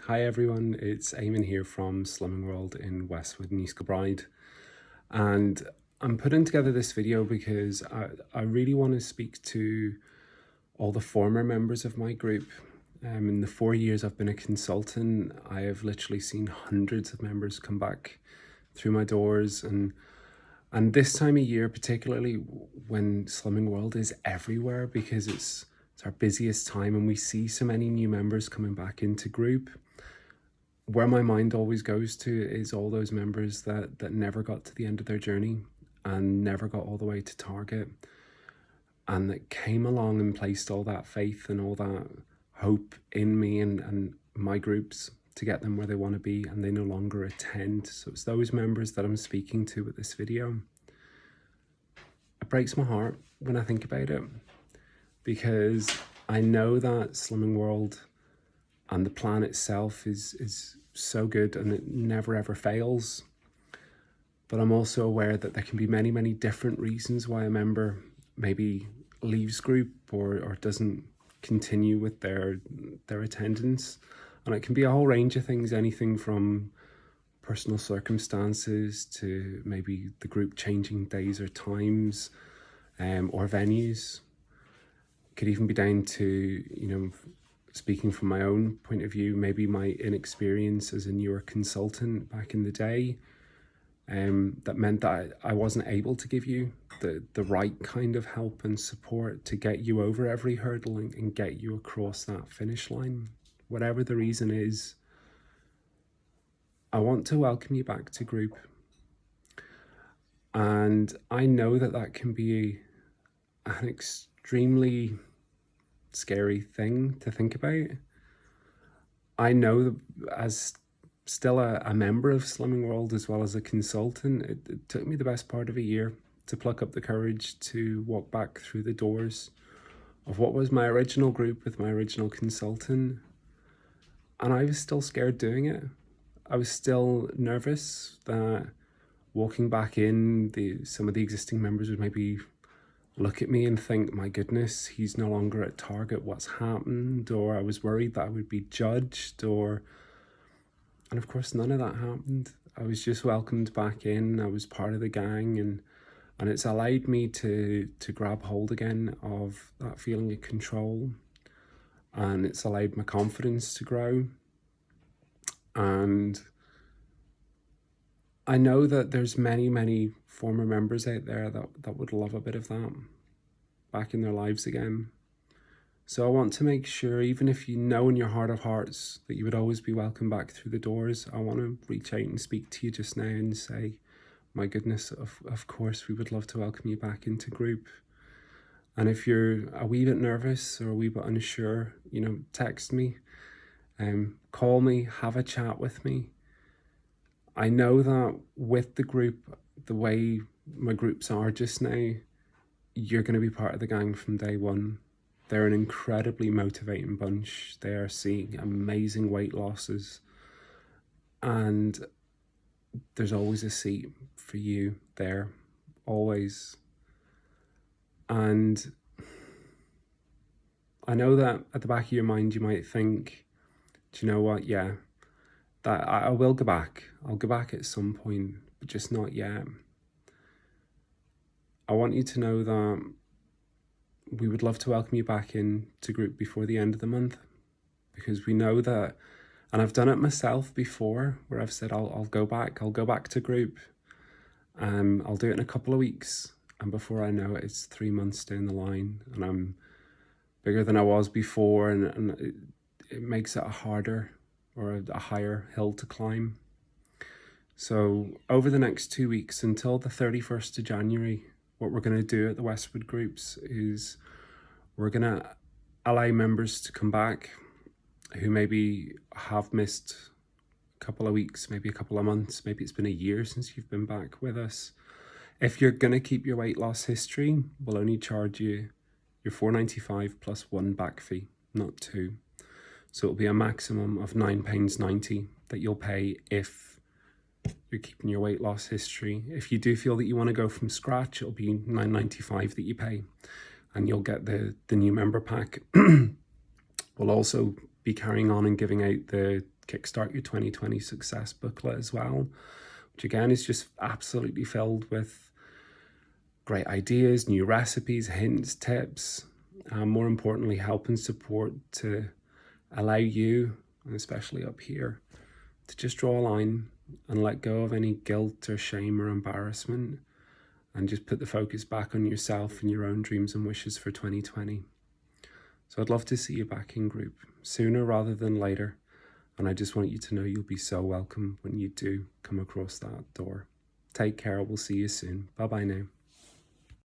Hi everyone, it's Eamon here from Slimming World in Westwood and East Kilbride, and I'm putting together this video because I really want to speak to all the former members of my group. In the 4 years I've been a consultant, I have literally seen hundreds of members come back through my doors, and this time of year, particularly when Slimming World is everywhere because it's our busiest time and we see so many new members coming back into group. Where my mind always goes to is all those members that never got to the end of their journey and never got all the way to target, and that came along and placed all that faith and all that hope in me and my groups to get them where they want to be, and they no longer attend. So it's those members that I'm speaking to with this video. It breaks my heart when I think about it, because I know that Slimming World and the plan itself is so good and it never ever fails. But I'm also aware that there can be many, many different reasons why a member maybe leaves group or doesn't continue with their attendance. And it can be a whole range of things, anything from personal circumstances to maybe the group changing days or times or venues. It could even be down to, speaking from my own point of view, maybe my inexperience as a newer consultant back in the day, that meant that I wasn't able to give you the right kind of help and support to get you over every hurdle and get you across that finish line. Whatever the reason is, I want to welcome you back to group. And I know that can be an extremely scary thing to think about. I know that as still a member of Slimming World as well as a consultant, it took me the best part of a year to pluck up the courage to walk back through the doors of what was my original group with my original consultant. And I was still scared doing it. I was still nervous that walking back in, some of the existing members would maybe look at me and think, my goodness, he's no longer at target, what's happened? Or I was worried that I would be judged, and of course none of that happened. I was just welcomed back in. I was part of the gang, and it's allowed me to grab hold again of that feeling of control, and it's allowed my confidence to grow. And I know that there's many, many former members out there that would love a bit of that back in their lives again. So I want to make sure, even if you know in your heart of hearts that you would always be welcome back through the doors, I want to reach out and speak to you just now and say, my goodness, of course, we would love to welcome you back into group. And if you're a wee bit nervous or a wee bit unsure, text me, call me, have a chat with me. I know that with the group, the way my groups are just now, you're going to be part of the gang from day one. They're an incredibly motivating bunch. They are seeing amazing weight losses. And there's always a seat for you there, always. And I know that at the back of your mind, you might think, do you know what? Yeah, that I will go back. I'll go back at some point, but just not yet. I want you to know that we would love to welcome you back in to group before the end of the month, because we know that, and I've done it myself before, where I've said I'll go back to group. I'll do it in a couple of weeks, and before I know it, it's 3 months down the line, and I'm bigger than I was before, and it makes it a harder or a higher hill to climb. So over the next 2 weeks until the 31st of January, what we're going to do at the Westwood groups is we're going to allow members to come back who maybe have missed a couple of weeks, maybe a couple of months, maybe it's been a year since you've been back with us. If you're going to keep your weight loss history, we'll only charge you your $4.95 plus 1 back fee, not 2. So it'll be a maximum of £9.90 that you'll pay if you're keeping your weight loss history. If you do feel that you want to go from scratch, it'll be £9.95 that you pay, and you'll get the new member pack. We'll also be carrying on and giving out the Kickstart Your 2020 Success booklet as well, which again is just absolutely filled with great ideas, new recipes, hints, tips, and more importantly, help and support to allow you, and especially up here, to just draw a line and let go of any guilt or shame or embarrassment and just put the focus back on yourself and your own dreams and wishes for 2020. So I'd love to see you back in group sooner rather than later. And I just want you to know you'll be so welcome when you do come across that door. Take care. We'll see you soon. Bye-bye now.